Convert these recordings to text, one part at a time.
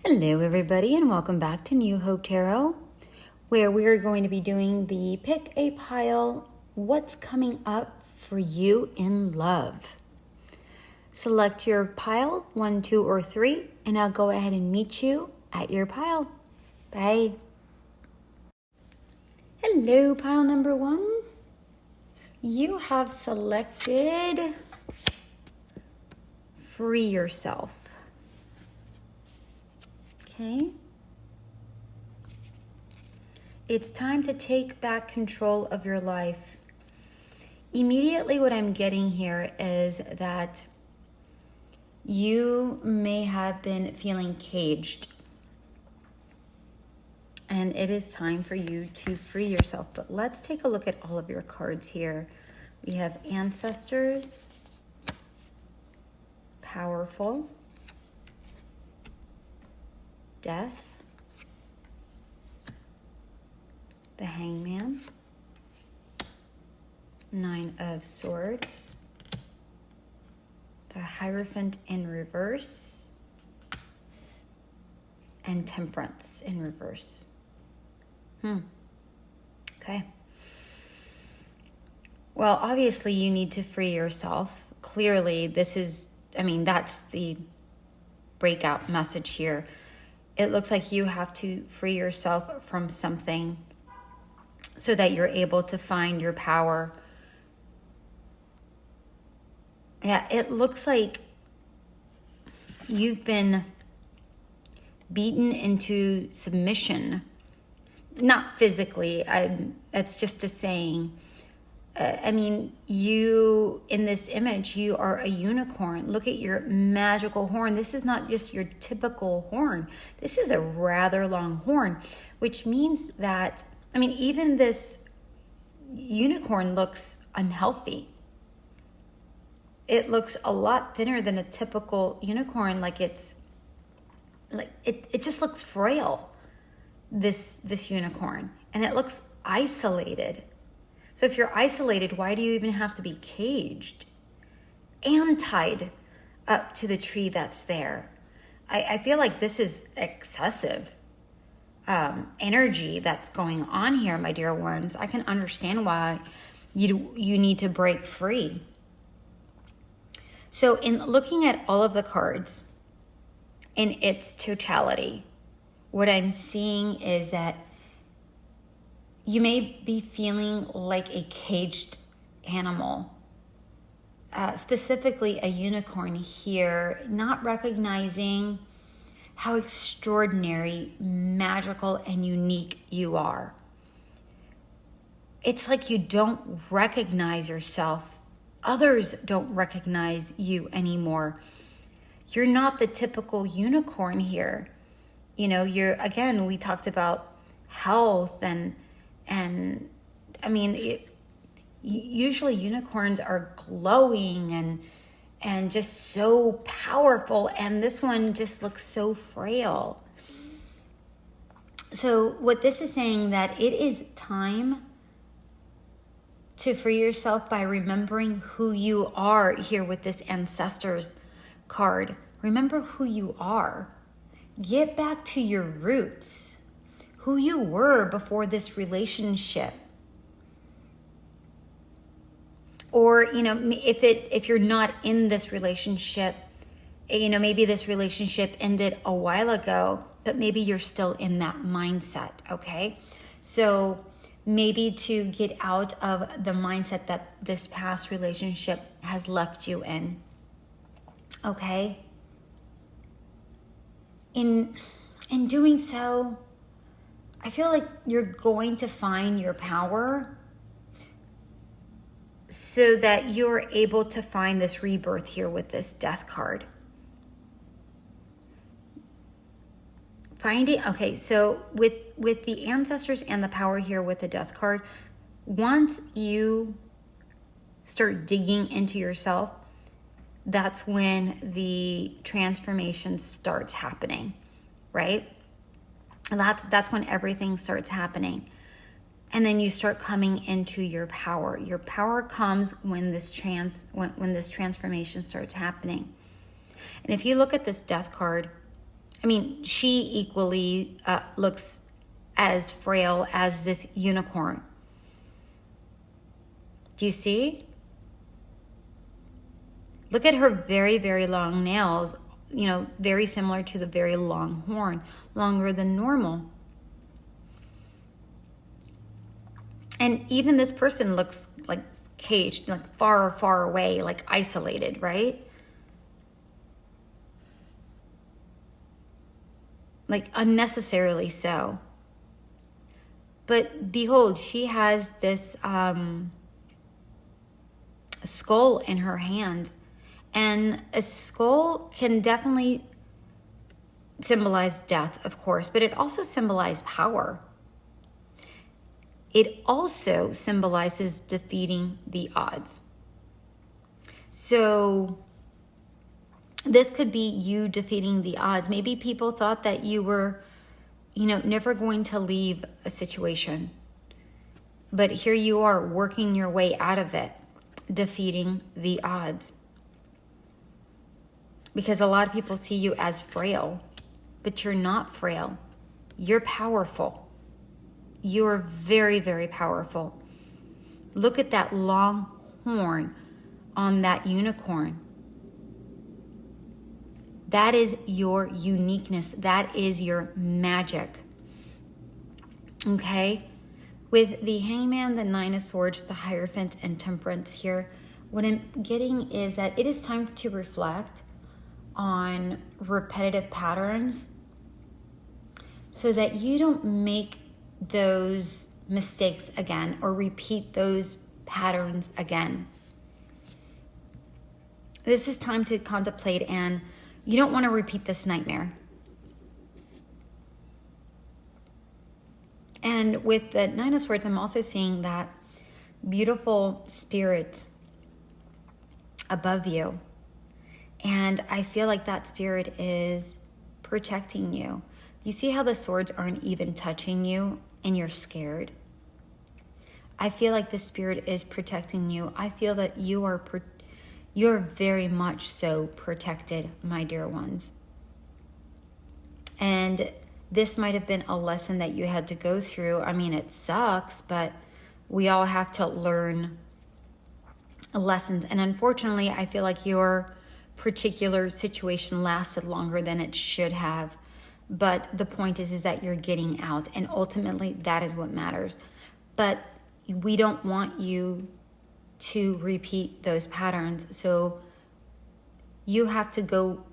Hello everybody and welcome back to New Hope Tarot, where we're going to be doing the pick a pile, what's coming up for you in love. Select your pile, 1, 2, or 3, and I'll go ahead and meet you at your pile. Bye. Hello, pile number 1. You have selected free yourself. Okay. It's time to take back control of your life. Immediately what I'm getting here is that you may have been feeling caged. And it is time for you to free yourself. But let's take a look at all of your cards here. We have Ancestors, Powerful, Death, the Hangman, 9 of Swords, the Hierophant in reverse, and Temperance in reverse. Okay. Well, obviously you need to free yourself. Clearly that's the breakout message here. It looks like you have to free yourself from something so that you're able to find your power. Yeah, it looks like you've been beaten into submission. Not physically, that's just a saying. You, in this image, you are a unicorn. Look at your magical horn. This is not just your typical horn. This is a rather long horn, which means that, even this unicorn looks unhealthy. It looks a lot thinner than a typical unicorn. It just looks frail, this unicorn. And it looks isolated. So if you're isolated, why do you even have to be caged and tied up to the tree that's there? I feel like this is excessive energy that's going on here, my dear ones. I can understand why you need to break free. So in looking at all of the cards in its totality, what I'm seeing is that you may be feeling like a caged animal, specifically a unicorn here, not recognizing how extraordinary, magical, and unique you are. It's like you don't recognize yourself. Others don't recognize you anymore. You're not the typical unicorn here. We talked about health usually unicorns are glowing and just so powerful, and this one just looks so frail. So what this is saying, that it is time to free yourself by remembering who you are here with this Ancestors card. Remember who you are. Get back to your roots, who you were before this relationship. Or, if you're not in this relationship, maybe this relationship ended a while ago, but maybe you're still in that mindset, okay? So maybe to get out of the mindset that this past relationship has left you in, okay? In doing so, I feel like you're going to find your power so that you're able to find this rebirth here with this Death card. So with the Ancestors and the power here with the Death card, once you start digging into yourself, that's when the transformation starts happening, right? And that's when everything starts happening. And then you start coming into your power. Your power comes when this transformation starts happening. And if you look at this Death card, I mean, she equally looks as frail as this unicorn. Do you see? Look at her very, very long nails, you know, very similar to the very long horn, longer than normal. And even this person looks like caged, like far, far away, like isolated, right? Like unnecessarily so. But behold, she has this skull in her hands. And a skull can definitely symbolize death, of course, but it also symbolizes power. It also symbolizes defeating the odds. So this could be you defeating the odds. Maybe people thought that you were, you know, never going to leave a situation. But here you are working your way out of it, defeating the odds. Because a lot of people see you as frail, but you're not frail. You're powerful. You're very, very powerful. Look at that long horn on that unicorn. That is your uniqueness. That is your magic. Okay? With the Hangman, the Nine of Swords, the Hierophant, and Temperance here, what I'm getting is that it is time to reflect on repetitive patterns so that you don't make those mistakes again or repeat those patterns again. This is time to contemplate, and you don't want to repeat this nightmare. And with the Nine of Swords, I'm also seeing that beautiful spirit above you. And I feel like that spirit is protecting you. You see how the swords aren't even touching you and you're scared? I feel like the spirit is protecting you. I feel that you're very much so protected, my dear ones. And this might have been a lesson that you had to go through. I mean, it sucks, but we all have to learn lessons. And unfortunately, I feel like your particular situation lasted longer than it should have. But the point is that you're getting out, and ultimately that is what matters. But we don't want you to repeat those patterns. So you have to go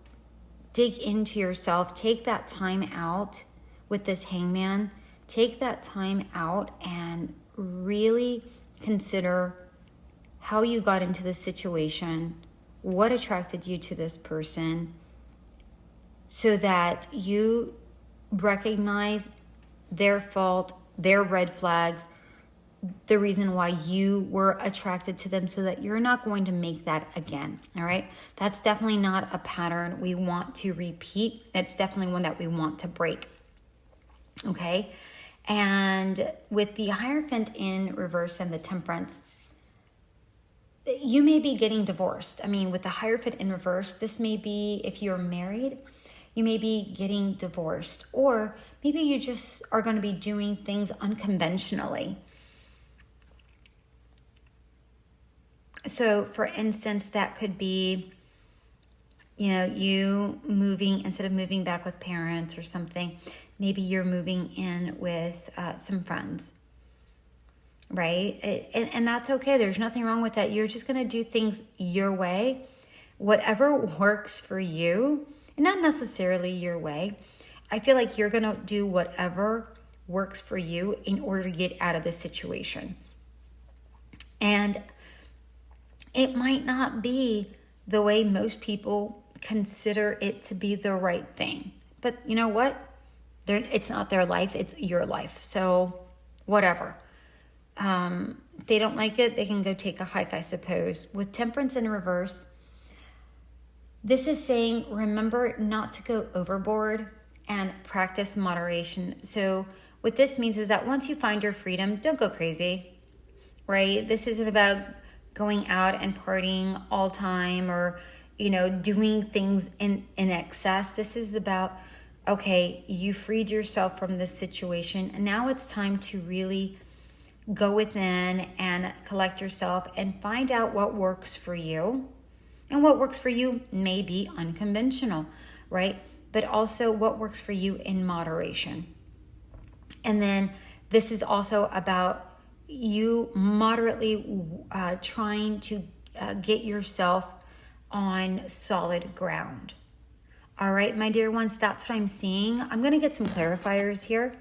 dig into yourself, take that time out with this Hangman, take that time out and really consider how you got into this situation, what attracted you to this person, so that you recognize their fault, their red flags, the reason why you were attracted to them, so that you're not going to make that again. All right. That's definitely not a pattern we want to repeat. That's definitely one that we want to break. Okay. And with the Hierophant in reverse and the Temperance, you may be getting divorced. I mean, with the Hierophant in reverse, this may be, if you're married, you may be getting divorced, or maybe you just are going to be doing things unconventionally. So, for instance, that could be, you know, you moving, instead of moving back with parents or something, maybe you're moving in with some friends, right? And that's okay. There's nothing wrong with that. You're just going to do things your way, whatever works for you, and not necessarily your way. I feel like you're going to do whatever works for you in order to get out of this situation. And it might not be the way most people consider it to be the right thing. But you know what? It's not their life, it's your life. So whatever. They don't like it, they can go take a hike, I suppose. With Temperance in reverse, this is saying, remember not to go overboard and practice moderation. So what this means is that once you find your freedom, don't go crazy, right? This isn't about going out and partying all time or, you know, doing things in excess. This is about okay, you freed yourself from this situation, and now it's time to really go within and collect yourself and find out what works for you. And what works for you may be unconventional, right? But also what works for you in moderation. And then this is also about you moderately trying to get yourself on solid ground. All right, my dear ones, that's what I'm seeing. I'm going to get some clarifiers here.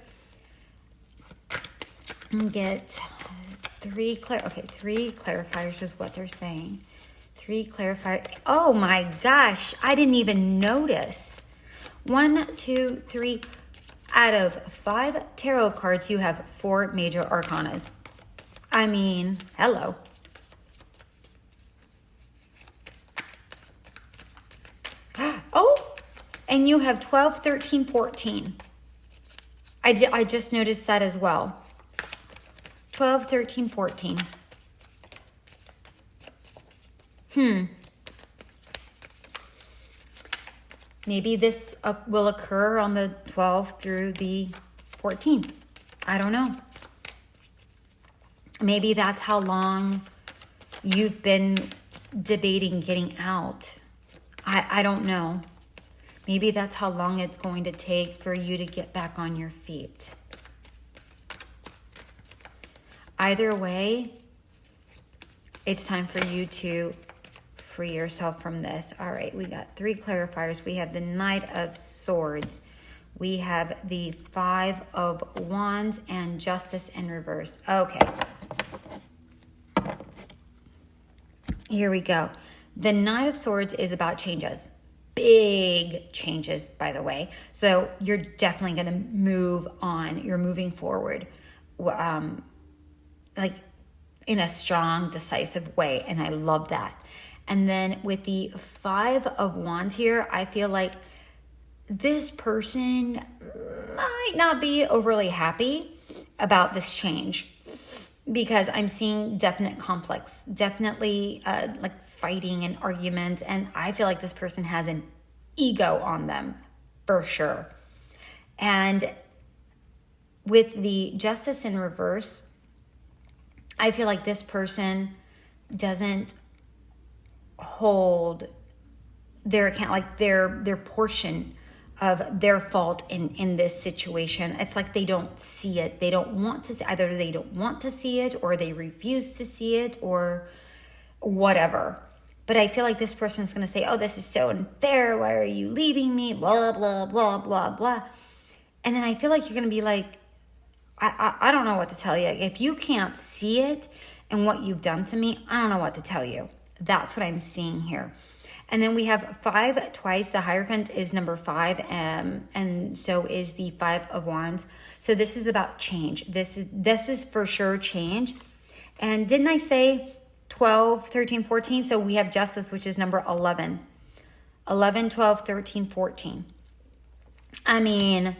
And get three clarifiers is what they're saying. 3 clarifiers. Oh my gosh, I didn't even notice. 1, 2, 3. Out of 5 tarot cards, you have 4 major arcanas. I mean, hello. Oh, and you have 12, 13, 14. I just noticed that as well. 12, 13, 14. Maybe this will occur on the 12th through the 14th. I don't know. Maybe that's how long you've been debating getting out. I don't know. Maybe that's how long it's going to take for you to get back on your feet. Either way, it's time for you to free yourself from this. All right, we got 3 clarifiers. We have the Knight of Swords. We have the 5 of Wands and Justice in reverse. Okay. Here we go. The Knight of Swords is about changes. Big changes, by the way. So you're definitely going to move on. You're moving forward. Like in a strong, decisive way. And I love that. And then with the 5 of Wands here, I feel like this person might not be overly happy about this change because I'm seeing definite conflicts, definitely like fighting and arguments. And I feel like this person has an ego on them for sure. And with the Justice in reverse, I feel like this person doesn't hold their account, like their portion of their fault in this situation. It's like they don't see it. They don't want to see, either they don't want to see it or they refuse to see it or whatever. But I feel like this person is going to say, oh, this is so unfair. Why are you leaving me? Blah, blah, blah, blah, blah. And then I feel like you're going to be like, I don't know what to tell you. If you can't see it and what you've done to me, I don't know what to tell you. That's what I'm seeing here. And then we have 5 twice. The Hierophant is number 5, and so is the 5 of Wands. So this is about change. This is for sure change. And didn't I say 12, 13, 14? So we have Justice, which is number 11. 11, 12, 13, 14. I mean,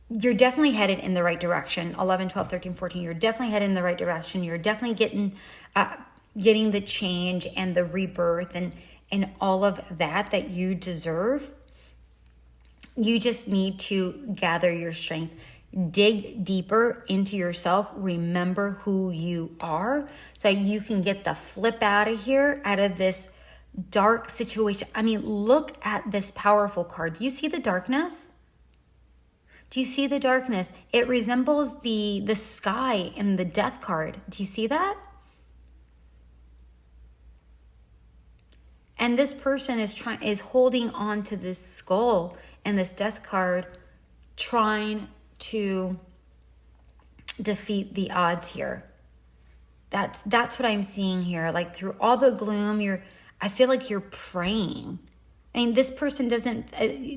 you're definitely headed in the right direction. 11, 12, 13, 14. You're definitely headed in the right direction. You're definitely getting the change and the rebirth and all of that you deserve. You just need to gather your strength. Dig deeper into yourself. Remember who you are so you can get the flip out of here, out of this dark situation. I mean, look at this powerful card. Do you see the darkness? Do you see the darkness? It resembles the sky in the Death card. Do you see that? And this person is holding on to this skull and this Death card, trying to defeat the odds here. That's what I'm seeing here. Like through all the gloom, I feel like you're praying. I mean, this person doesn't.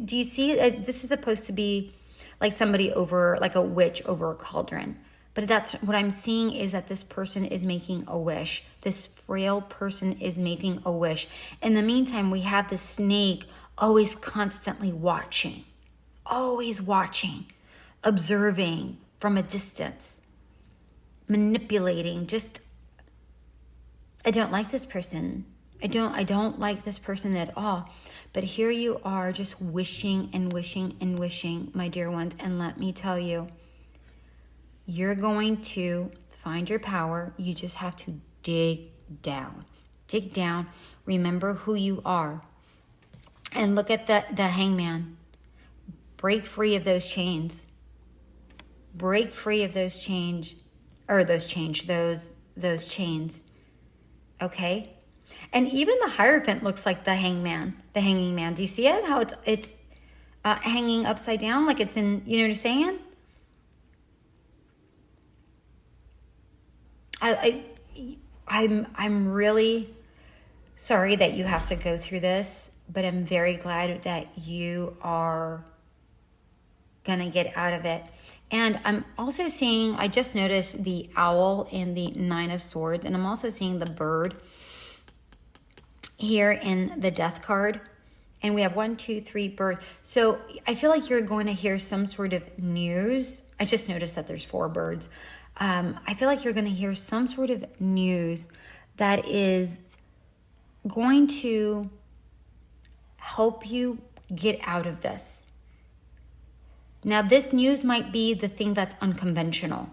Do you see? This is supposed to be like somebody over, like a witch over a cauldron. But that's what I'm seeing, is that this person is making a wish. This frail person is making a wish. In the meantime, we have the snake always constantly watching, observing from a distance, manipulating. I don't like this person. I don't like this person at all. But here you are just wishing and wishing and wishing, my dear ones. And let me tell you, you're going to find your power. You just have to dig down. Dig down. Remember who you are. And look at the hangman. Break free of those chains. Break free of those chains. Those chains. Okay? And even the Hierophant looks like the hanging man. Do you see it? How it's hanging upside down, like it's in, you know what I'm saying? I'm really sorry that you have to go through this, but I'm very glad that you are gonna get out of it. And I'm also seeing, I just noticed the owl and the Nine of Swords, and I'm also seeing the bird here in the Death card. And we have 1, 2, 3 bird. So I feel like you're going to hear some sort of news. I just noticed that there's 4 birds. I feel like you're going to hear some sort of news that is going to help you get out of this. Now, this news might be the thing that's unconventional.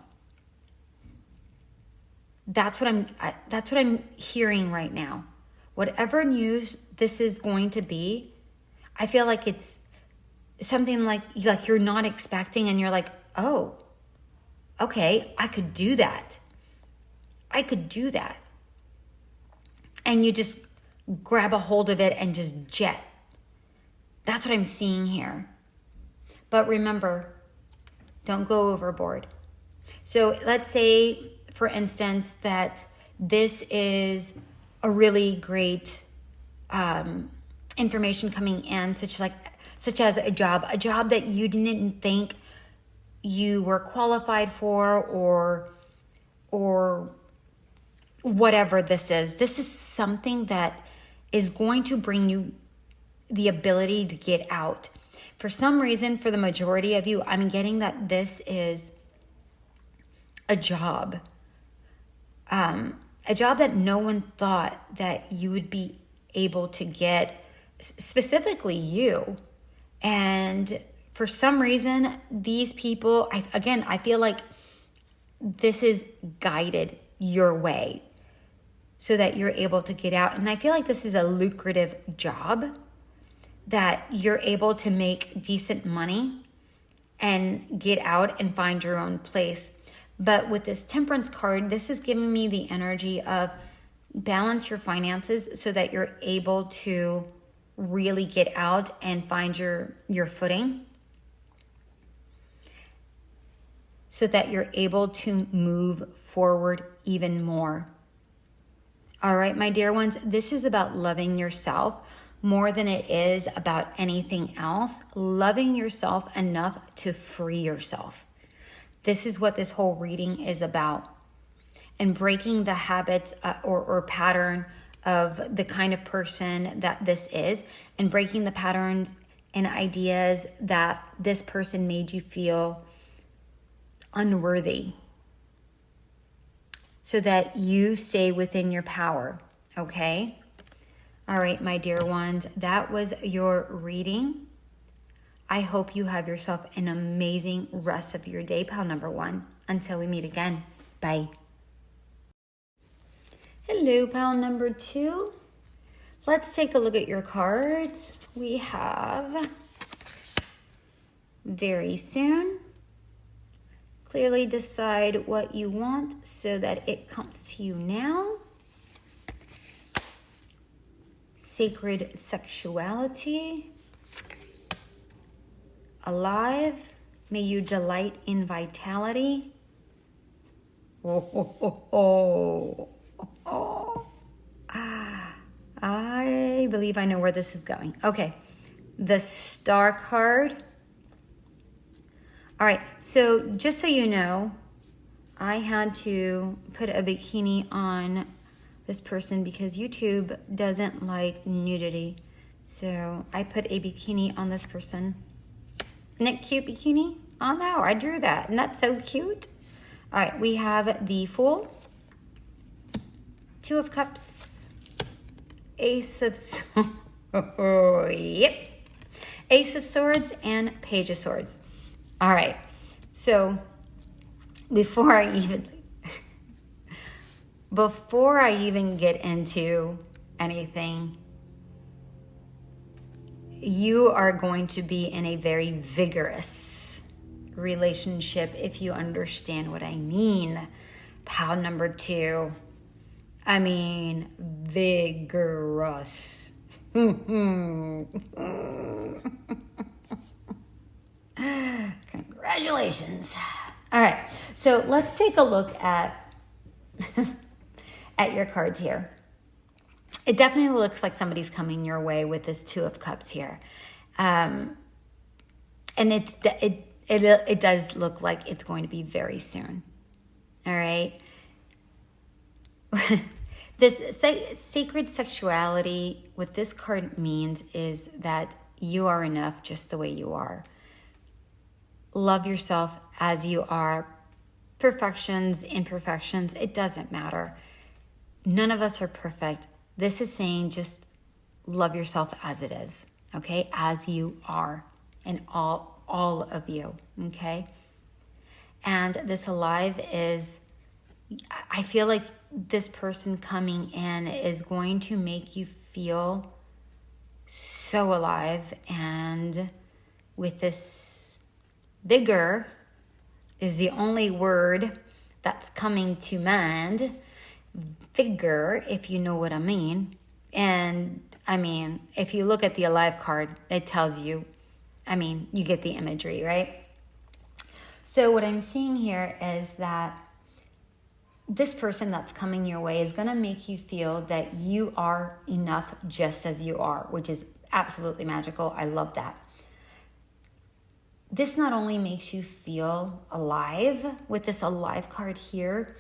That's what I'm hearing right now. Whatever news this is going to be, I feel like it's something like you're not expecting, and you're like, oh, okay, I could do that. I could do that. And you just grab a hold of it and just jet. That's what I'm seeing here. But remember, don't go overboard. So let's say, for instance, that this is a really great information coming in, such as a job that you didn't think you were qualified for, or whatever this is. This is something that is going to bring you the ability to get out. For some reason, for the majority of you, I'm getting that this is a job. A job that no one thought that you would be able to get, specifically you. And for some reason, these people, I feel like this is guided your way so that you're able to get out. And I feel like this is a lucrative job that you're able to make decent money and get out and find your own place. But with this Temperance card, this is giving me the energy of balance your finances so that you're able to really get out and find your footing, so that you're able to move forward even more. All right, my dear ones, this is about loving yourself more than it is about anything else. Loving yourself enough to free yourself. This is what this whole reading is about. And breaking the habits or pattern of the kind of person that this is, and breaking the patterns and ideas that this person made you feel unworthy, so that you stay within your power, okay? All right, my dear ones, that was your reading. I hope you have yourself an amazing rest of your day, pile number 1. Until we meet again, bye. Hello, pile number 2. Let's take a look at your cards. We have very soon. Clearly decide what you want so that it comes to you now. Sacred sexuality. Alive, may you delight in vitality. I believe I know where this is going. Okay, the Star card. All right, so just so you know, I had to put a bikini on this person because YouTube doesn't like nudity. So I put a bikini on this person. Isn't it cute bikini? Oh no, I drew that. Isn't that so cute? All right, we have the Fool, 2 of Cups, Ace of Swords. Oh, yep. Ace of Swords and Page of Swords. All right. So before I even get into anything, you are going to be in a very vigorous relationship, if you understand what I mean. Pile number 2. I mean, vigorous. Congratulations. All right, so let's take a look at at your cards here. It definitely looks like somebody's coming your way with this 2 of Cups here, and it does look like it's going to be very soon. All right. This sacred sexuality, what this card means is that you are enough just the way you are. Love yourself as you are. Perfections, imperfections, it doesn't matter. None of us are perfect. This is saying just love yourself as it is, okay? As you are, and all of you, okay? And this alive is, I feel like this person coming in is going to make you feel so alive, and with this vigor is the only word that's coming to mind. Vigor, if you know what I mean. And I mean, if you look at the alive card, it tells you, I mean, you get the imagery, right? So what I'm seeing here is that this person that's coming your way is going to make you feel that you are enough just as you are, which is absolutely magical. I love that. This not only makes you feel alive with this alive card here,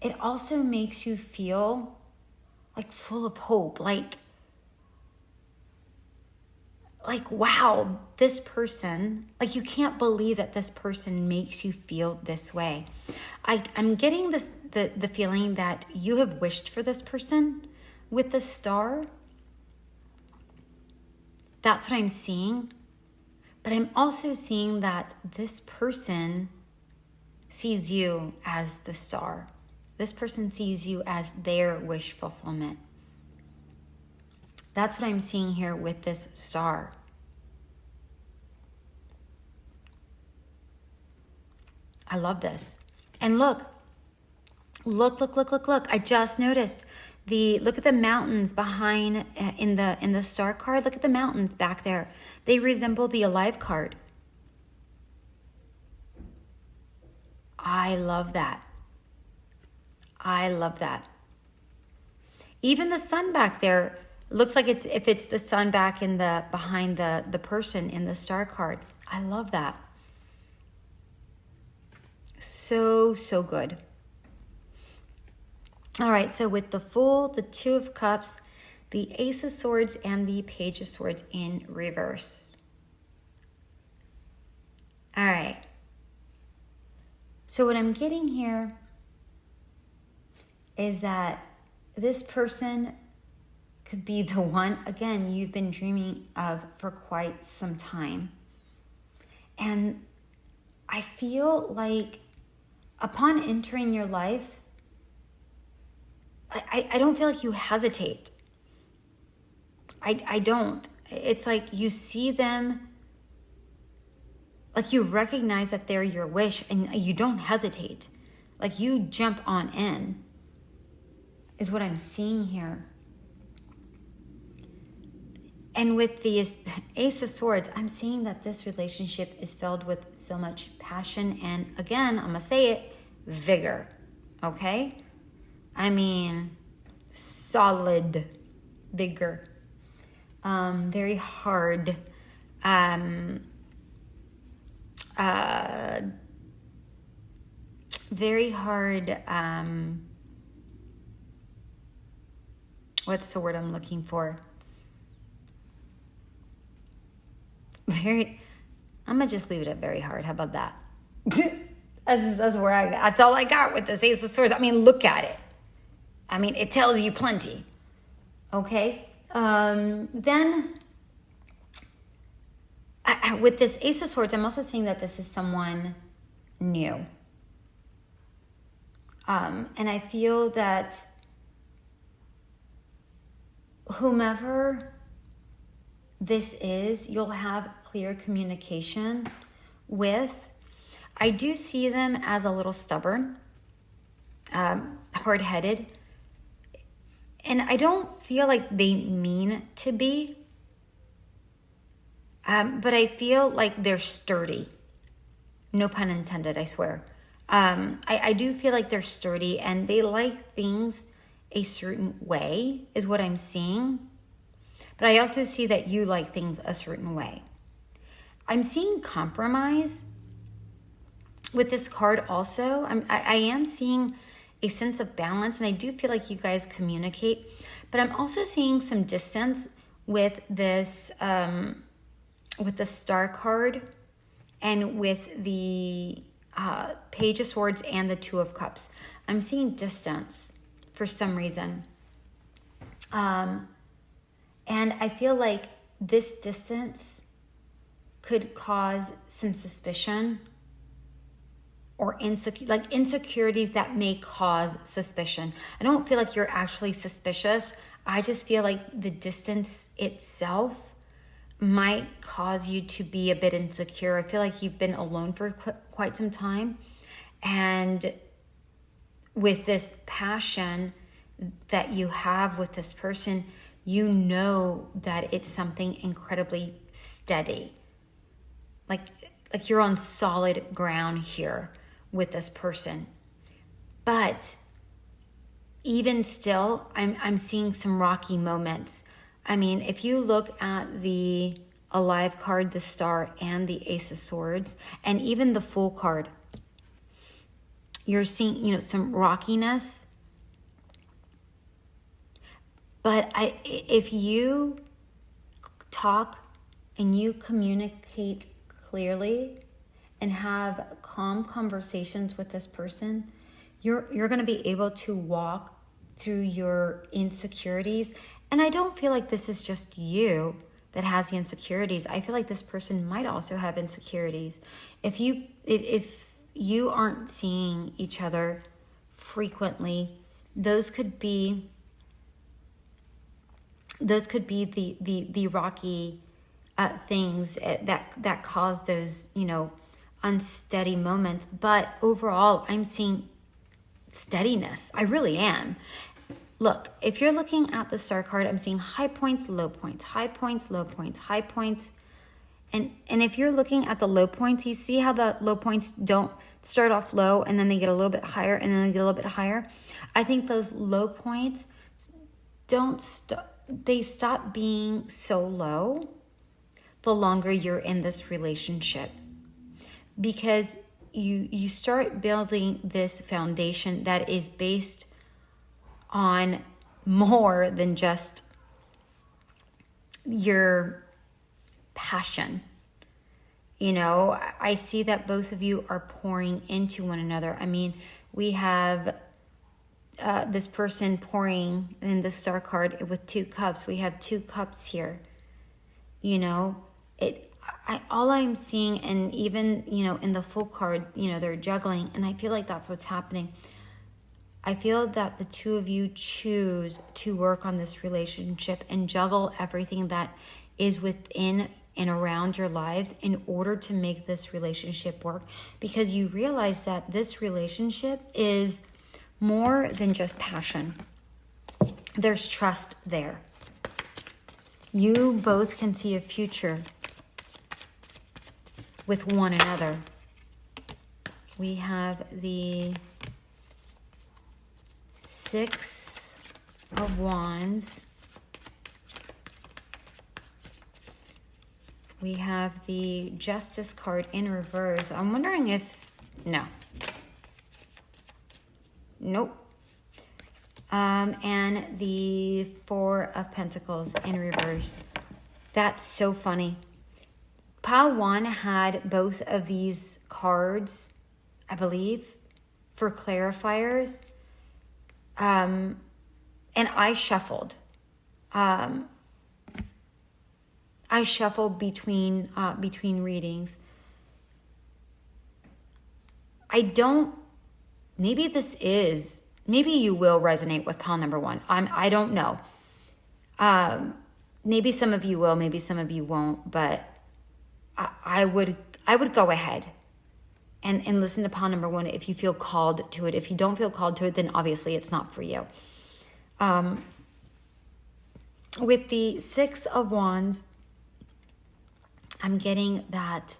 it also makes you feel like full of hope, like wow, this person, like you can't believe that this person makes you feel this way. I'm getting the feeling that you have wished for this person with the star. That's what I'm seeing. But I'm also seeing that this person sees you as the star. This person sees you as their wish fulfillment. That's what I'm seeing here with this star. I love this. And look. I just noticed look at the mountains behind in the star card. Look at the mountains back there. They resemble the alive card. I love that. Even the sun back there looks like it's the sun back behind the person in the star card. I love that. So good. All right, so with the Fool, the 2 of Cups, the Ace of Swords, and the Page of Swords in reverse. All right. So what I'm getting here is that this person could be the one, again, you've been dreaming of for quite some time. And I feel like upon entering your life, I don't feel like you hesitate. I don't. It's like you see them, like you recognize that they're your wish and you don't hesitate. Like you jump on in, is what I'm seeing here. And with the Ace of Swords, I'm seeing that this relationship is filled with so much passion and, again, I'm going to say it, vigor. Okay? I mean, solid vigor. Very hard. Very hard. What's the word I'm looking for? I'm gonna just leave it at very hard. How about that? That's all I got with this Ace of Swords. I mean, look at it. I mean, it tells you plenty. Okay. Then with this Ace of Swords, I'm also seeing that this is someone new. And I feel that whomever this is, you'll have clear communication with. I do see them as a little stubborn, hard-headed, and I don't feel like they mean to be, but I feel like they're sturdy. No pun intended, I swear. I do feel like they're sturdy and they like things a certain way is what I'm seeing. But I also see that you like things a certain way. I'm seeing compromise with this card also. I am seeing a sense of balance, and I do feel like you guys communicate. But I'm also seeing some distance with this, with the Star card and with the Page of Swords and the Two of Cups. I'm seeing distance for some reason. And I feel like this distance could cause some suspicion or insecurities that may cause suspicion. I don't feel like you're actually suspicious. I just feel like the distance itself might cause you to be a bit insecure. I feel like you've been alone for quite some time. And with this passion that you have with this person, you know that it's something incredibly steady. Like you're on solid ground here with this person. But even still, I'm seeing some rocky moments. I mean, if you look at the Alive card, the Star, and the Ace of Swords, and even the Fool card, you're seeing, some rockiness. But if you talk and you communicate clearly and have calm conversations with this person, you're going to be able to walk through your insecurities. And I don't feel like this is just you that has the insecurities. I feel like this person might also have insecurities. If you aren't seeing each other frequently, those could be the rocky things that cause those unsteady moments. But overall, I'm seeing steadiness. I really am. Look, if you're looking at the Star card, I'm seeing high points, low points, high points, low points, high points. And if you're looking at the low points, you see how the low points don't start off low and then they get a little bit higher and then they get a little bit higher. I think those low points they stop being so low the longer you're in this relationship, because you start building this foundation that is based on more than just your passion. I see that both of you are pouring into one another. I mean, we have this person pouring in the Star card with 2 cups. We have 2 cups here. All I'm seeing, and even, in the Fool card, they're juggling, and I feel like that's what's happening. I feel that the two of you choose to work on this relationship and juggle everything that is within and around your lives in order to make this relationship work, because you realize that this relationship is more than just passion. There's trust there. You both can see a future with one another. We have the 6 of Wands. We have the Justice card in reverse. I'm wondering if... No. Nope. And the 4 of Pentacles in reverse. That's so funny. Pile 1 had both of these cards, I believe, for clarifiers. And I shuffled. I shuffle between readings. Maybe you will resonate with pile number one. I don't know. Maybe some of you will, maybe some of you won't, but I would go ahead and listen to pile number one if you feel called to it. If you don't feel called to it, then obviously it's not for you. With the Six of Wands, I'm getting that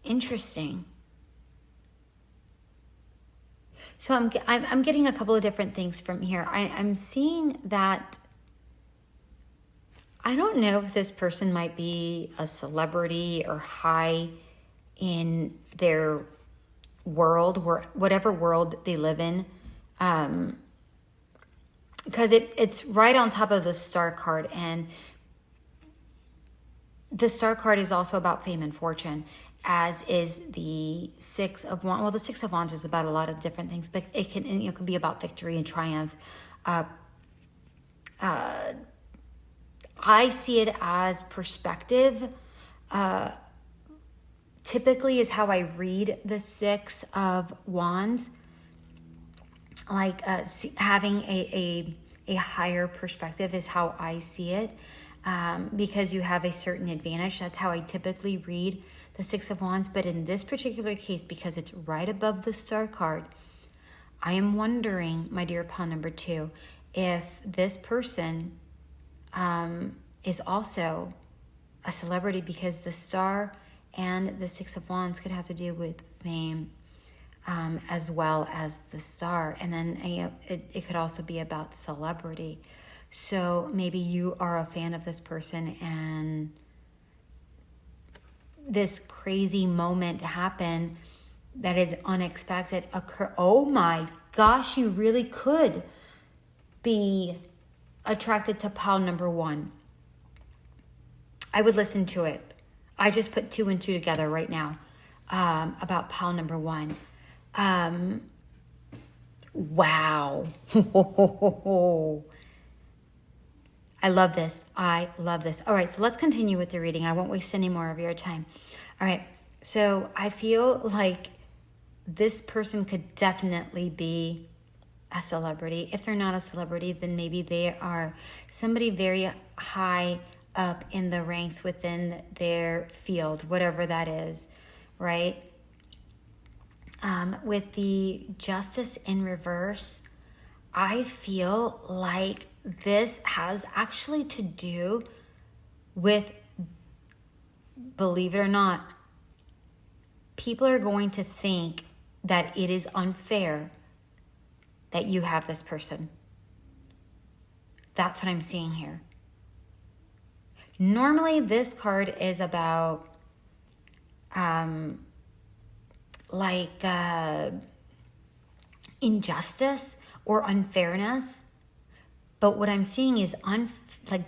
interesting. So I'm getting a couple of different things from here. I'm seeing that I don't know if this person might be a celebrity or high in their world, whatever world they live in. Because it's right on top of the Star card, and the Star card is also about fame and fortune, as is the Six of Wands. Well, the Six of Wands is about a lot of different things, but it can be about victory and triumph. I see it as perspective. Typically is how I read the Six of Wands. Like having a higher perspective is how I see it, because you have a certain advantage. That's how I typically read the Six of Wands. But in this particular case, because it's right above the Star card, I am wondering, my dear pile number two, if this person is also a celebrity, because the Star and the Six of Wands could have to do with fame, as well as the Star. And then it could also be about celebrity. So maybe you are a fan of this person and this crazy moment happened that is unexpected occur. Oh my gosh, you really could be attracted to pile number one. I would listen to it. I just put 2 and 2 together right now, about pile number one. Wow. I love this. I love this. All right, so let's continue with the reading. I won't waste any more of your time. All right, so I feel like this person could definitely be a celebrity. If they're not a celebrity, then maybe they are somebody very high up in the ranks within their field, whatever that is, right? With the Justice in reverse, I feel like this has actually to do with, believe it or not, people are going to think that it is unfair that you have this person. That's what I'm seeing here. Normally, this card is about injustice or unfairness. But what I'm seeing is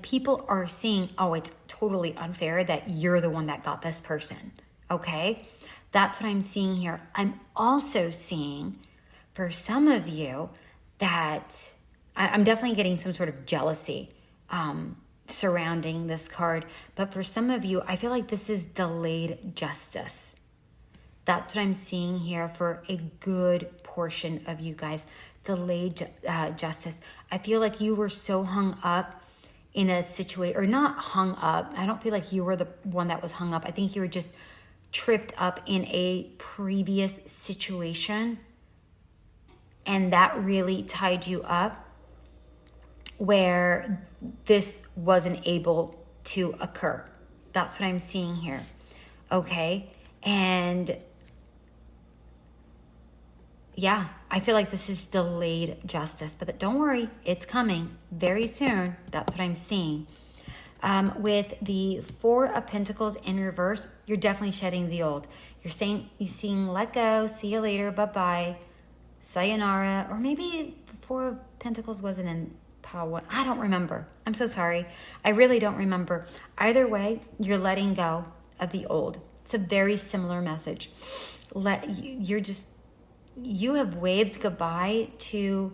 people are seeing, oh, it's totally unfair that you're the one that got this person. Okay? That's what I'm seeing here. I'm also seeing for some of you that I'm definitely getting some sort of jealousy surrounding this card. But for some of you, I feel like this is delayed justice. That's what I'm seeing here for a good portion of you guys. Delayed justice. I feel like you were so hung up in a situation, or not hung up. I don't feel like you were the one that was hung up. I think you were just tripped up in a previous situation, and that really tied you up where this wasn't able to occur. That's what I'm seeing here. Okay? And yeah, I feel like this is delayed justice, but don't worry, it's coming very soon. That's what I'm seeing. With the Four of Pentacles in reverse, you're definitely shedding the old. You're seeing let go, see you later, bye-bye, sayonara, or maybe the Four of Pentacles wasn't in pile one. I don't remember. I'm so sorry. I really don't remember. Either way, you're letting go of the old. It's a very similar message. You have waved goodbye to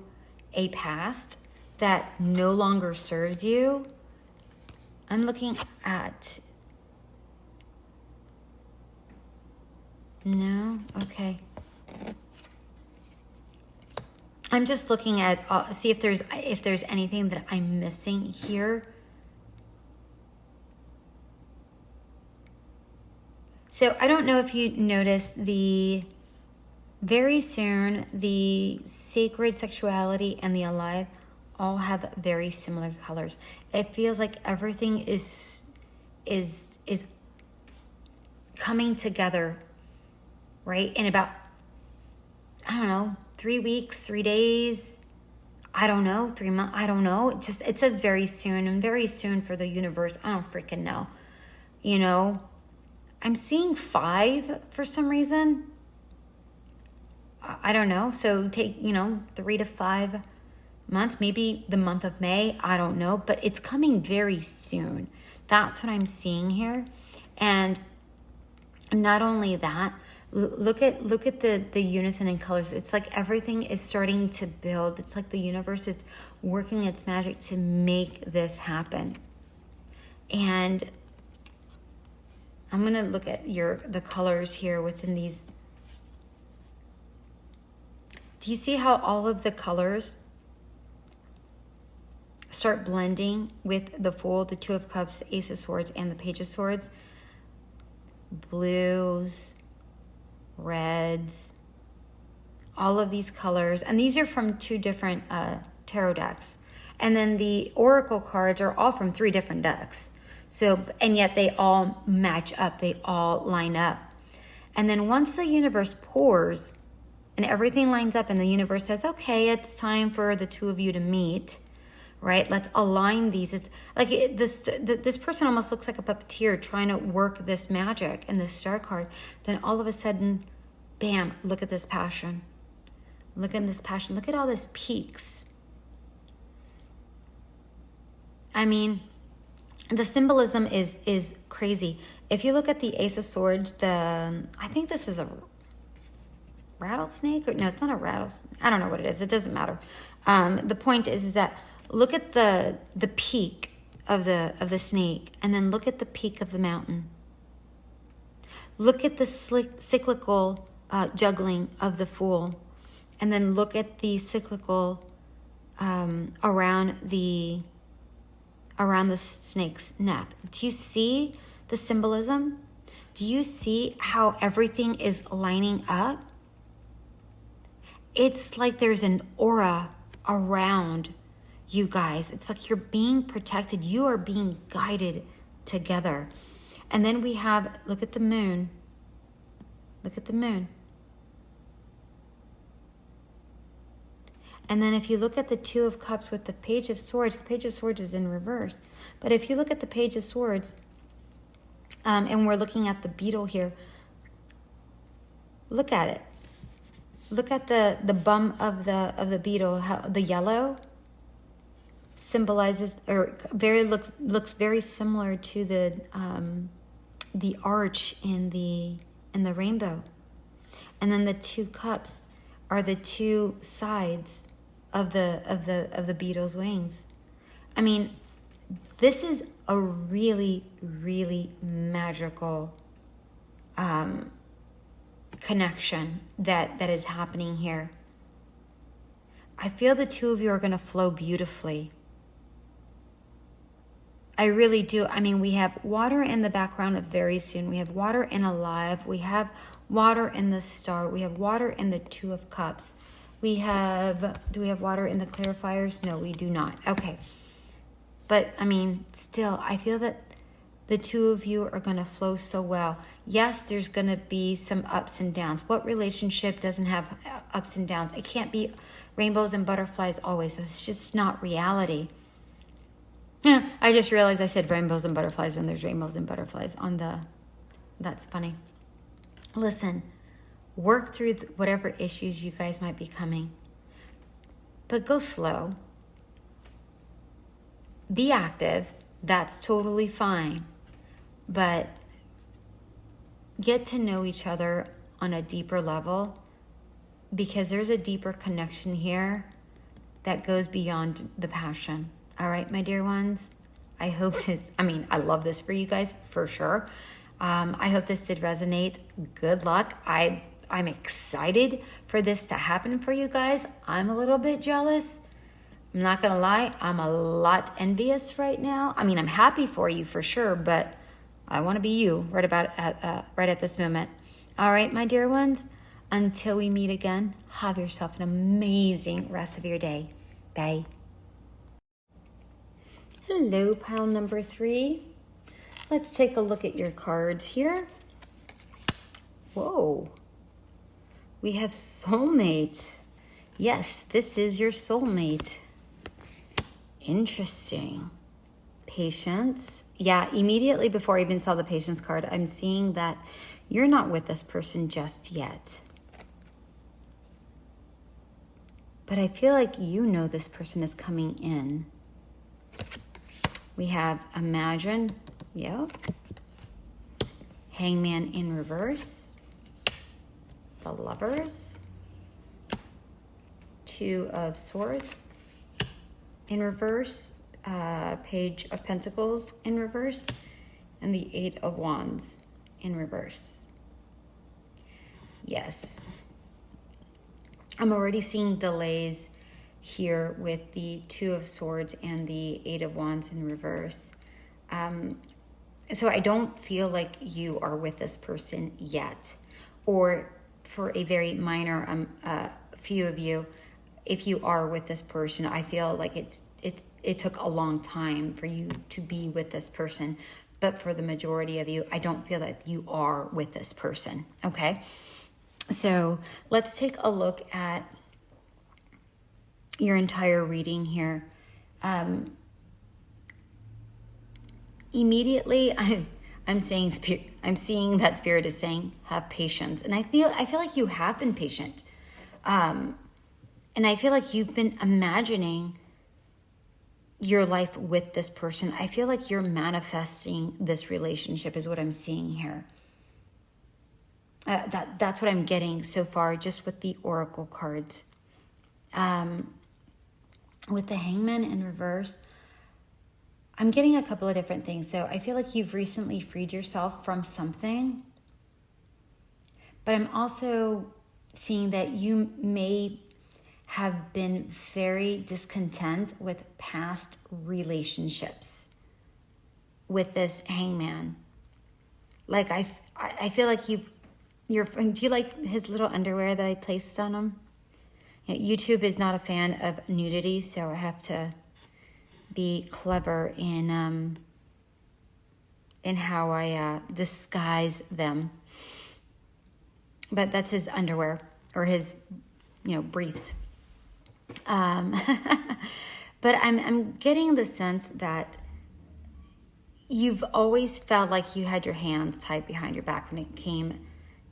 a past that no longer serves you. I'm looking at... No? Okay. I'm just looking at, see if there's anything that I'm missing here. So I don't know if you noticed very soon, the sacred sexuality and the alive all have very similar colors. It feels like everything is coming together, right? In about, I don't know, 3 weeks, 3 days, I don't know, 3 months, I don't know. It says very soon, and very soon for the universe, I don't freaking know. You know, I'm seeing 5 for some reason. I don't know. So take, 3 to 5 months, maybe the month of May, I don't know, but it's coming very soon. That's what I'm seeing here. And not only that, look at the unison in colors. It's like everything is starting to build. It's like the universe is working its magic to make this happen. And I'm going to look at the colors here within these. Do you see how all of the colors start blending with the Fool, the Two of Cups, the Ace of Swords, and the Page of Swords? Blues, reds, all of these colors. And these are from 2 different tarot decks. And then the Oracle cards are all from 3 different decks. So, and yet they all match up. They all line up. And then once the universe pours and everything lines up and the universe says, okay, it's time for the 2 of you to meet, right? Let's align these. It's like this person almost looks like a puppeteer trying to work this magic and this Star card. Then all of a sudden, bam, look at this passion. Look at this passion. Look at all these peaks. I mean, the symbolism is crazy. If you look at the Ace of Swords, I think this is a rattlesnake. Or, no, it's not a rattlesnake. I don't know what it is. It doesn't matter. The point is that look at the peak of the snake, and then look at the peak of the mountain. Look at the cyclical juggling of the Fool, and then look at the cyclical around the snake's neck. Do you see the symbolism? Do you see how everything is lining up? It's like there's an aura around you guys. It's like you're being protected. You are being guided together. And then we have, look at the moon. Look at the moon. And then if you look at the Two of Cups with the Page of Swords, the Page of Swords is in reverse. But if you look at the Page of Swords, and we're looking at the beetle here, look at it. Look at the bum of the beetle, how the yellow symbolizes, or looks very similar to the arch in the rainbow. And then the 2 cups are the 2 sides of the beetle's wings. I mean, this is a really, really magical connection that is happening here. I feel the 2 of you are going to flow beautifully. I really do. I mean, we have water in the background of very soon. We have water in alive. We have water in the star. We have water in the 2 of cups. Do we have water in the clarifiers? No, we do not. Okay. But I mean, still, I feel that the 2 of you are going to flow so well. Yes, there's going to be some ups and downs. What relationship doesn't have ups and downs? It can't be rainbows and butterflies always. It's just not reality. I just realized I said rainbows and butterflies, and there's rainbows and butterflies on that's funny. Listen, work through whatever issues you guys might be coming, but go slow. Be active. That's totally fine. But get to know each other on a deeper level, because there's a deeper connection here that goes beyond the passion. All right, my dear ones. I hope this, I love this for you guys, for sure. I hope this did resonate. Good luck. I'm excited for this to happen for you guys. I'm a little bit jealous. I'm not going to lie. I'm a lot envious right now. I'm happy for you for sure, but I want to be you right at this moment. All right, my dear ones. Until we meet again, have yourself an amazing rest of your day. Bye. Hello, pile number 3. Let's take a look at your cards here. Whoa. We have soulmate. Yes, this is your soulmate. Interesting. Patience. Yeah, immediately before I even saw the patience card, I'm seeing that you're not with this person just yet. But I feel like you know this person is coming in. We have Imagine, yep. Hangman in reverse. The Lovers. 2 of Swords in reverse. Page of Pentacles in reverse. And the 8 of Wands in reverse. Yes. I'm already seeing delays here with the 2 of Swords and the 8 of Wands in reverse. So I don't feel like you are with this person yet. Or for a very minor few of you, if you are with this person, I feel like it took a long time for you to be with this person. But for the majority of you, I don't feel that you are with this person, okay? So let's take a look at your entire reading here. Immediately, I'm seeing that Spirit is saying, have patience. And I feel like you have been patient. And I feel like you've been imagining your life with this person. I feel like you're manifesting this relationship is what I'm seeing here. That's what I'm getting so far, just with the oracle cards. With the Hangman in reverse, I'm getting a couple of different things. So I feel like you've recently freed yourself from something. But I'm also seeing that you may have been very discontent with past relationships with this Hangman. Like I feel like do you like his little underwear that I placed on him? YouTube is not a fan of nudity, so I have to be clever in how I disguise them. But that's his underwear or his, briefs. But I'm getting the sense that you've always felt like you had your hands tied behind your back when it came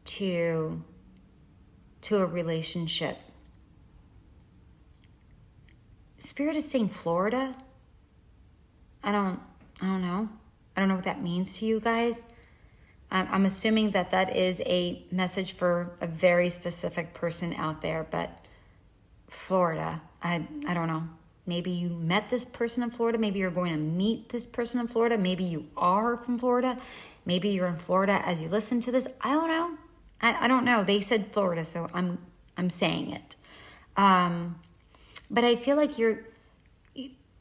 to a relationship. Spirit is saying Florida. I don't know. I don't know what that means to you guys. I'm assuming that is a message for a very specific person out there, but Florida, I don't know. Maybe you met this person in Florida. Maybe you're going to meet this person in Florida. Maybe you are from Florida. Maybe you're in Florida as you listen to this. I don't know. I don't know. They said Florida, so I'm saying it. But I feel like you're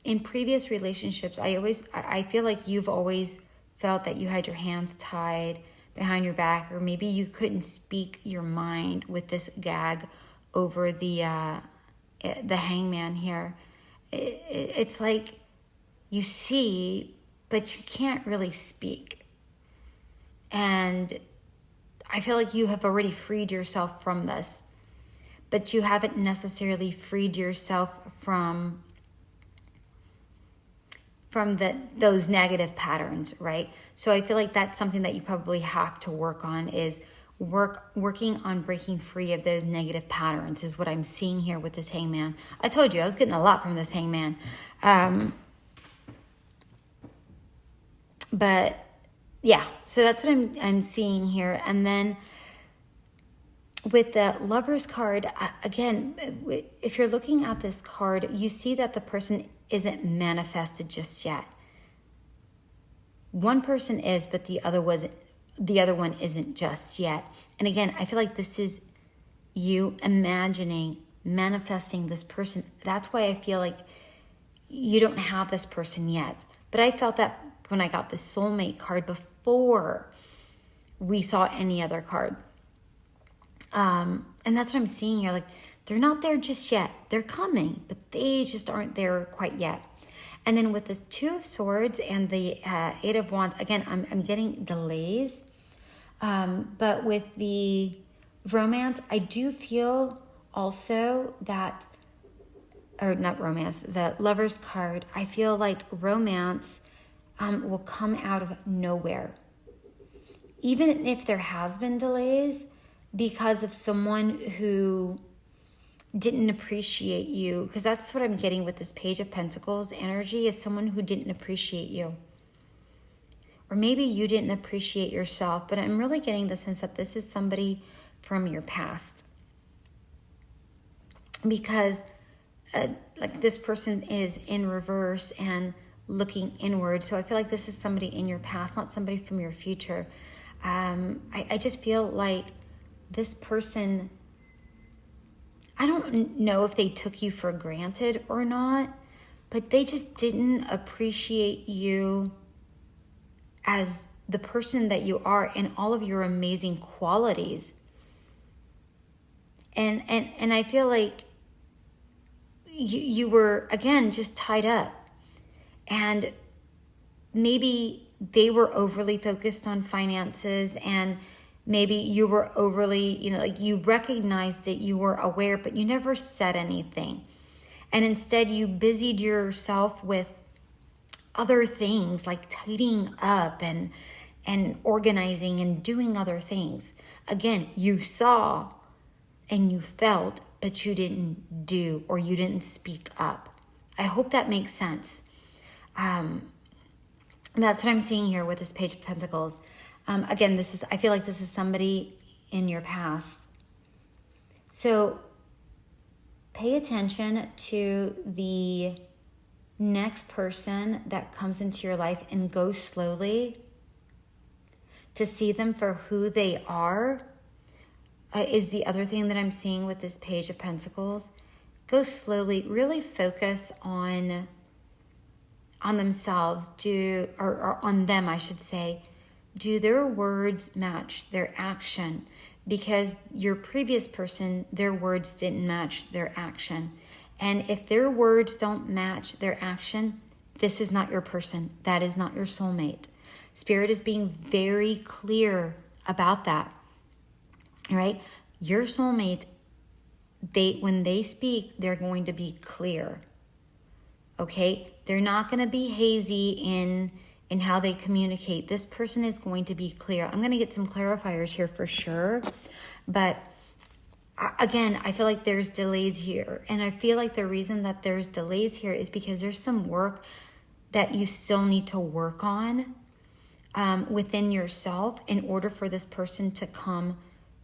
in previous relationships. I feel like you've always felt that you had your hands tied behind your back, or maybe you couldn't speak your mind with this gag over the Hangman here. It's like you see, but you can't really speak. And I feel like you have already freed yourself from this, but you haven't necessarily freed yourself from those negative patterns, right? So I feel like that's something that you probably have to work on, is working on breaking free of those negative patterns, is what I'm seeing here with this Hangman. I told you I was getting a lot from this Hangman. But yeah, so that's what I'm seeing here. And then with the Lover's card, again, if you're looking at this card, you see that the person isn't manifested just yet. One person is, but the other one isn't just yet. And again, I feel like this is you imagining, manifesting this person. That's why I feel like you don't have this person yet. But I felt that when I got the soulmate card before we saw any other card. And that's what I'm seeing here. Like, they're not there just yet. They're coming, but they just aren't there quite yet. And then with this Two of Swords and the Eight of Wands, again, I'm getting delays. But with the romance, I do feel also that, or not romance, the Lover's card, I feel like romance will come out of nowhere. Even if there has been delays because of someone who didn't appreciate you, because that's what I'm getting with this Page of Pentacles energy, is someone who didn't appreciate you. Or maybe you didn't appreciate yourself, but I'm really getting the sense that this is somebody from your past. Because like this person is in reverse and looking inward. So I feel like this is somebody in your past, not somebody from your future. I just feel like this person, I don't know if they took you for granted or not, but they just didn't appreciate you as the person that you are and all of your amazing qualities. And I feel like you were, again, just tied up. And maybe they were overly focused on finances, and maybe you were overly, like you recognized it, you were aware, but you never said anything. And instead you busied yourself with other things like tidying up and organizing and doing other things. Again, you saw and you felt, but you didn't do, or you didn't speak up. I hope that makes sense. That's what I'm seeing here with this Page of Pentacles. Again, I feel like this is somebody in your past. So pay attention to the next person that comes into your life and go slowly to see them for who they are. Is the other thing that I'm seeing with this Page of Pentacles. Go slowly, really focus on themselves, or on them, I should say. Do their words match their action? Because your previous person, their words didn't match their action. And if their words don't match their action, this is not your person. That is not your soulmate. Spirit is being very clear about that. All right? Your soulmate, when they speak, they're going to be clear. Okay? They're not going to be hazy in how they communicate. This person is going to be clear. I'm going to get some clarifiers here for sure. But again, I feel like there's delays here. And I feel like the reason that there's delays here is because there's some work that you still need to work on within yourself in order for this person to come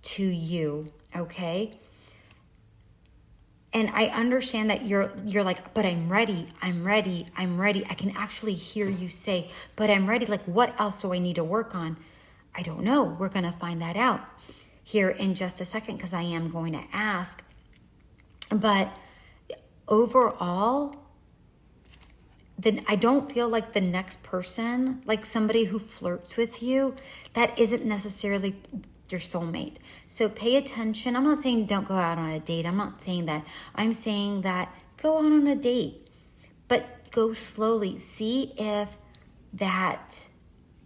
to you. Okay? And I understand that you're like, but I'm ready. I can actually hear you say, but I'm ready. Like, what else do I need to work on? I don't know. We're going to find that out here in just a second, because I am going to ask. But overall, then I don't feel like the next person, like somebody who flirts with you, that isn't necessarily your soulmate. So pay attention. I'm not saying don't go out on a date. I'm not saying that. I'm saying that go out on a date, but go slowly. See if that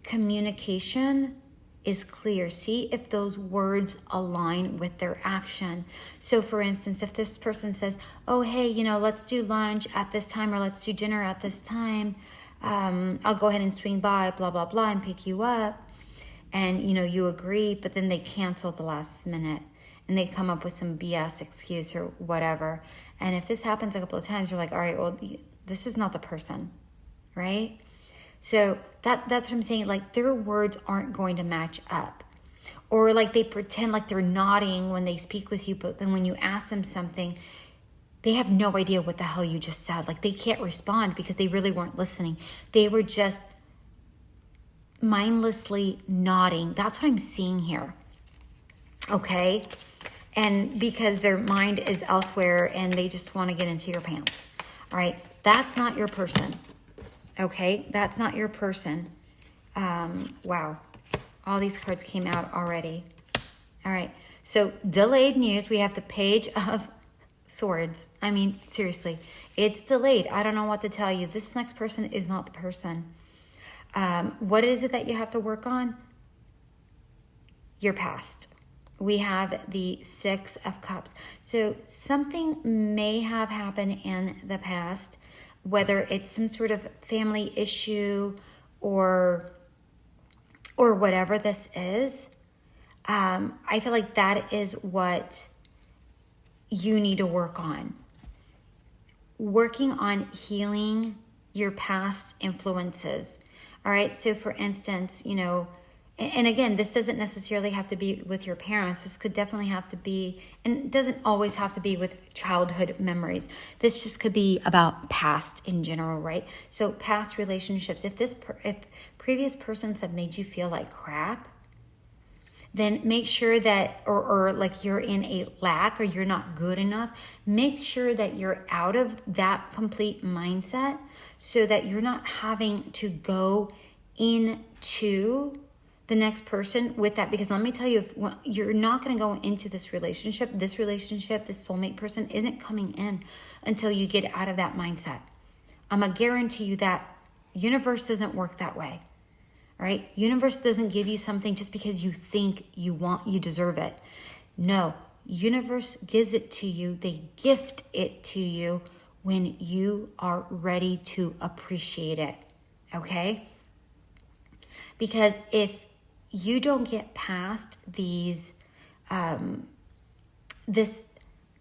communication is clear. See if those words align with their action. So for instance, if this person says, oh, hey, let's do lunch at this time, or let's do dinner at this time. I'll go ahead and swing by, blah, blah, blah, and pick you up. And, you agree, but then they cancel the last minute and they come up with some BS excuse or whatever. And if this happens a couple of times, you're like, all right, well, this is not the person, right? So that's what I'm saying. Like, their words aren't going to match up. Or like they pretend like they're nodding when they speak with you, but then when you ask them something, they have no idea what the hell you just said. Like they can't respond because they really weren't listening. They were just mindlessly nodding. That's what I'm seeing here. Okay? And because their mind is elsewhere and they just want to get into your pants. All right? That's not your person. Okay? That's not your person. Wow. All these cards came out already. All right. So delayed news. We have the Page of Swords. I mean, seriously, it's delayed. I don't know what to tell you. This next person is not the person. What is it that you have to work on? Your past. We have the Six of Cups. So something may have happened in the past, whether it's some sort of family issue or whatever this is. I feel like that is what you need to work on. Working on healing your past influences. All right. So for instance, you know, and again, this doesn't necessarily have to be with your parents. This could definitely have to be, and it doesn't always have to be with childhood memories. This just could be about past in general, right? So past relationships. If previous persons have made you feel like crap, then make sure that, or like you're in a lack or you're not good enough, make sure that you're out of that complete mindset so that you're not having to go into the next person with that. Because let me tell you, you're not going to go into this relationship, this soulmate person isn't coming in until you get out of that mindset. I'm going to guarantee you that universe doesn't work that way. All right? Universe doesn't give you something just because you think you deserve it. No, universe gives it to you. They gift it to you when you are ready to appreciate it. Okay? Because if you don't get past these, this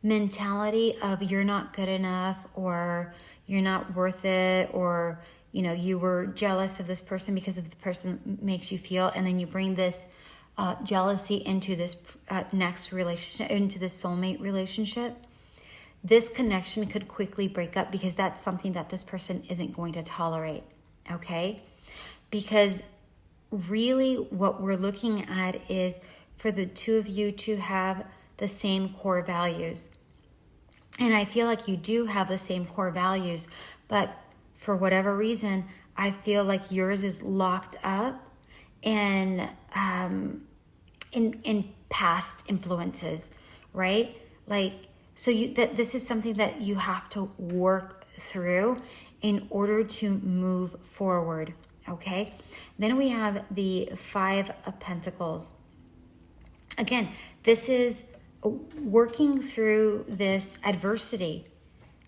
mentality of you're not good enough or you're not worth it, or you know, you were jealous of this person because of the person makes you feel, and then you bring this jealousy into this next relationship, into this soulmate relationship, this connection could quickly break up because that's something that this person isn't going to tolerate, okay? Because really what we're looking at is for the two of you to have the same core values. And I feel like you do have the same core values, but for whatever reason, I feel like yours is locked up in past influences, right? Like, so this is something that you have to work through in order to move forward, okay? Then we have the Five of Pentacles. Again, this is working through this adversity,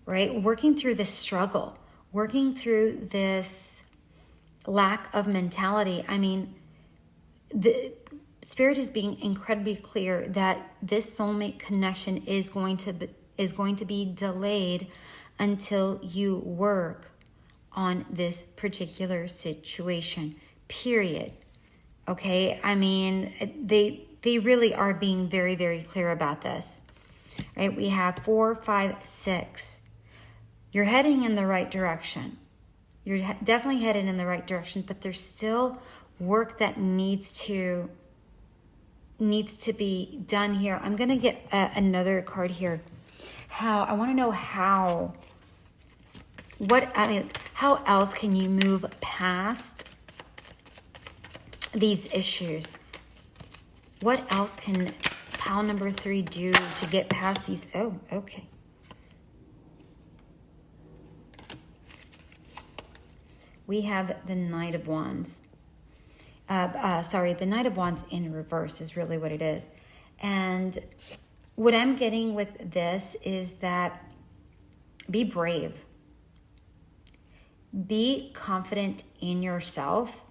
right? Working through this struggle. Working through this lack of mentality. I mean, the Spirit is being incredibly clear that this soulmate connection is going to be delayed until you work on this particular situation. Period. Okay? I mean, they really are being very, very clear about this. Right? We have 4, 5, 6. You're heading in the right direction. You're definitely headed in the right direction, but there's still work that needs to be done here. I'm going to get another card here. I want to know how else can you move past these issues? What else can pile number 3 do to get past these? Oh, okay. We have the Knight of Wands. The Knight of Wands in reverse is really what it is. And what I'm getting with this is that be brave. Be confident in yourself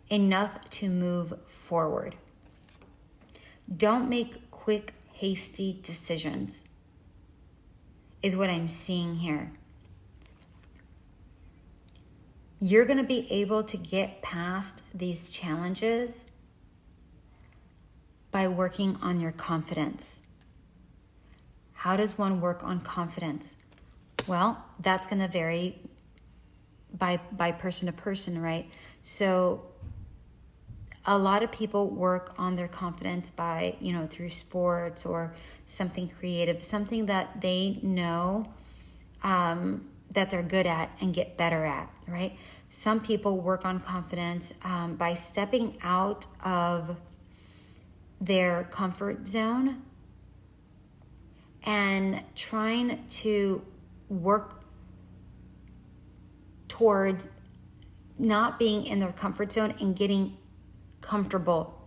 enough to move forward. Don't make quick, hasty decisions, is what I'm seeing here. You're going to be able to get past these challenges by working on your confidence. How does one work on confidence? Well, that's going to vary by person to person, right? So a lot of people work on their confidence by, through sports or something creative, something that they know that they're good at and get better at, right? Some people work on confidence by stepping out of their comfort zone and trying to work towards not being in their comfort zone and getting comfortable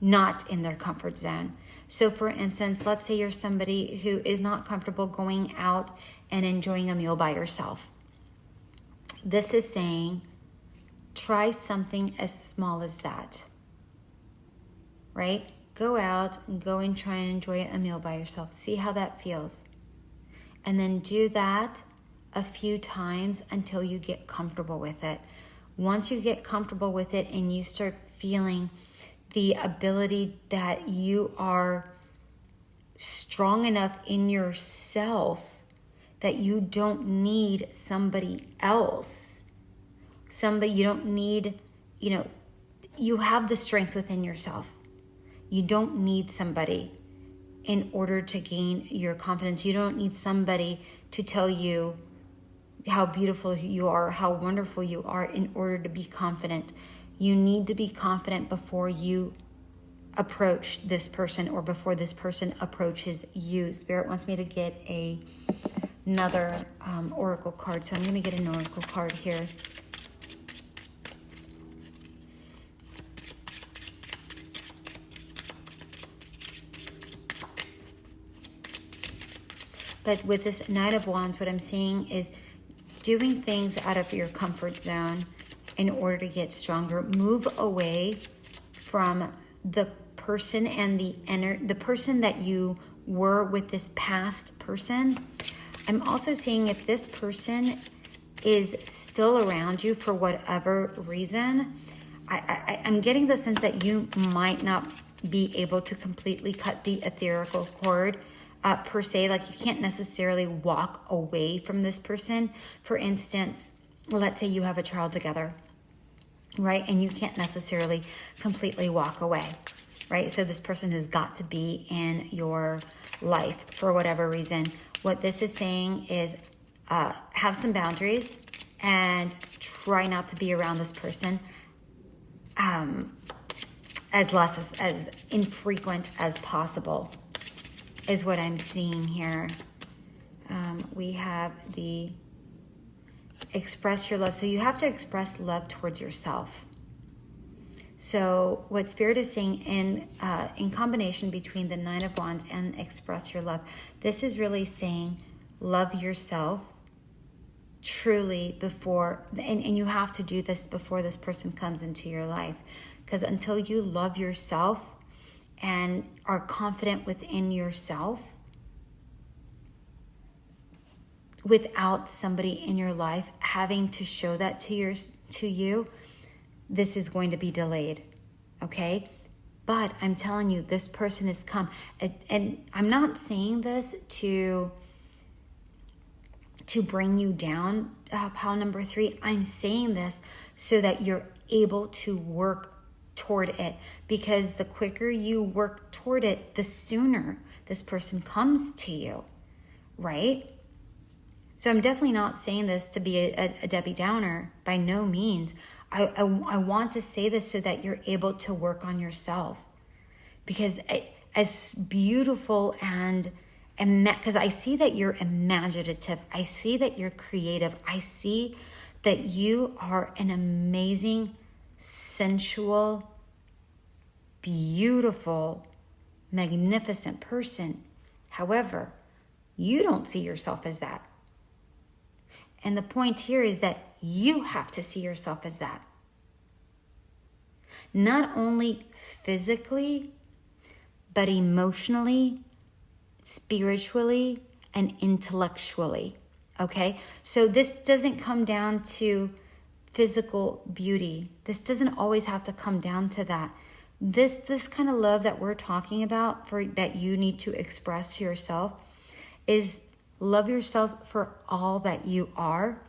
not in their comfort zone. So for instance, let's say you're somebody who is not comfortable going out and enjoying a meal by yourself. This is saying, try something as small as that, right? Go out and go and try and enjoy a meal by yourself. See how that feels. And then do that a few times until you get comfortable with it. Once you get comfortable with it and you start feeling the ability that you are strong enough in yourself that you don't need somebody else. You don't need, you have the strength within yourself. You don't need somebody in order to gain your confidence. You don't need somebody to tell you how beautiful you are, how wonderful you are in order to be confident. You need to be confident before you approach this person or before this person approaches you. Spirit wants me to get another oracle card, so I'm going to get an oracle card here. But with this Knight of Wands, what I'm seeing is doing things out of your comfort zone in order to get stronger. Move away from the person and the person that you were with this past person. I'm also seeing if this person is still around you for whatever reason, I'm getting the sense that you might not be able to completely cut the etherical cord per se. Like you can't necessarily walk away from this person. For instance, let's say you have a child together, right? And you can't necessarily completely walk away, right? So this person has got to be in your life for whatever reason. What this is saying is have some boundaries and try not to be around this person as infrequent as possible is what I'm seeing here. We have the express your love. So you have to express love towards yourself. So what Spirit is saying in combination between the Nine of Wands and express your love, this is really saying love yourself truly before, and you have to do this before this person comes into your life. Because until you love yourself and are confident within yourself, without somebody in your life having to show that to you, this is going to be delayed, okay? But I'm telling you, this person has come. And I'm not saying this to bring you down, pile number 3. I'm saying this so that you're able to work toward it. Because the quicker you work toward it, the sooner this person comes to you, right? So I'm definitely not saying this to be a Debbie Downer, by no means. I want to say this so that you're able to work on yourself. Because as beautiful because I see that you're imaginative. I see that you're creative. I see that you are an amazing, sensual, beautiful, magnificent person. However, you don't see yourself as that. And the point here is that you have to see yourself as that. Not only physically, but emotionally, spiritually, and intellectually. Okay? So this doesn't come down to physical beauty. This doesn't always have to come down to that. This kind of love that we're talking about, for that you need to express to yourself, is love yourself for all that you are.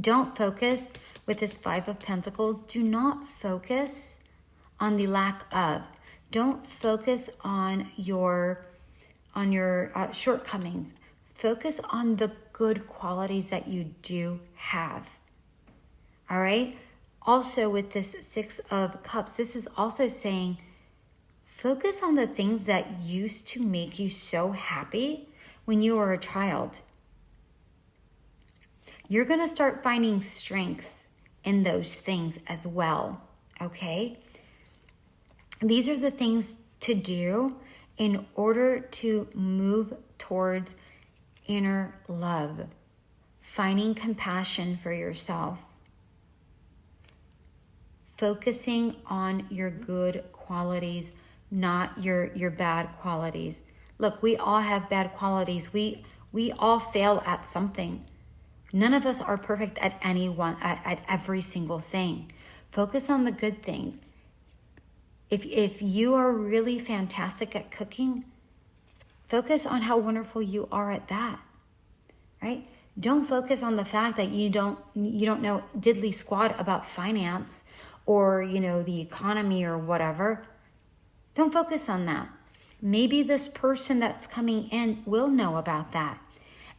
Don't focus with this Five of Pentacles. Do not focus on the lack of. Don't focus on your shortcomings. Focus on the good qualities that you do have. All right? Also, with this Six of Cups, this is also saying focus on the things that used to make you so happy when you were a child. You're going to start finding strength in those things as well, okay? These are the things to do in order to move towards inner love, finding compassion for yourself, focusing on your good qualities, not your bad qualities. Look, we all have bad qualities. We all fail at something. None of us are perfect at at every single thing. Focus on the good things. If you are really fantastic at cooking, focus on how wonderful you are at that, right? Don't focus on the fact that you don't know diddly squat about finance or, the economy or whatever. Don't focus on that. Maybe this person that's coming in will know about that.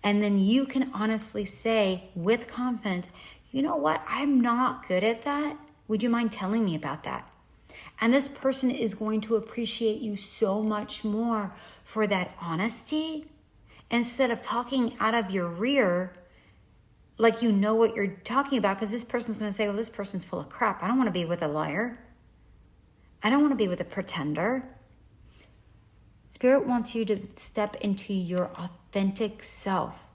And then you can honestly say with confidence, you know what? I'm not good at that. Would you mind telling me about that? And this person is going to appreciate you so much more for that honesty, instead of talking out of your rear like you know what you're talking about, because this person's going to say, well, this person's full of crap. I don't want to be with a liar. I don't want to be with a pretender. Spirit wants you to step into your authentic self,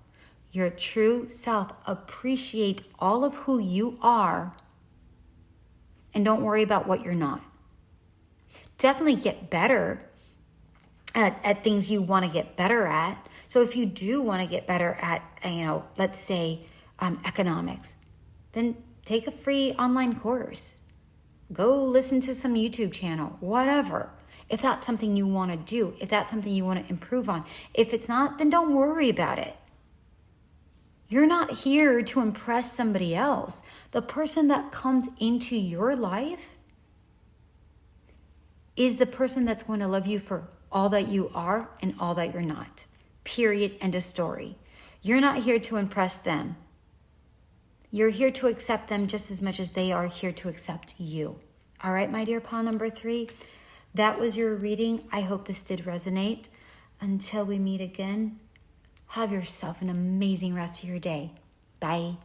your true self. Appreciate all of who you are and don't worry about what you're not. Definitely get better at things you want to get better at. So if you do want to get better at, let's say economics, then take a free online course. Go listen to some YouTube channel, whatever. If that's something you want to do, if that's something you want to improve on. If it's not, then don't worry about it. You're not here to impress somebody else. The person that comes into your life is the person that's going to love you for all that you are and all that you're not. Period. End of story. You're not here to impress them. You're here to accept them just as much as they are here to accept you. All right, my dear paw number 3. That was your reading. I hope this did resonate. Until we meet again, have yourself an amazing rest of your day. Bye.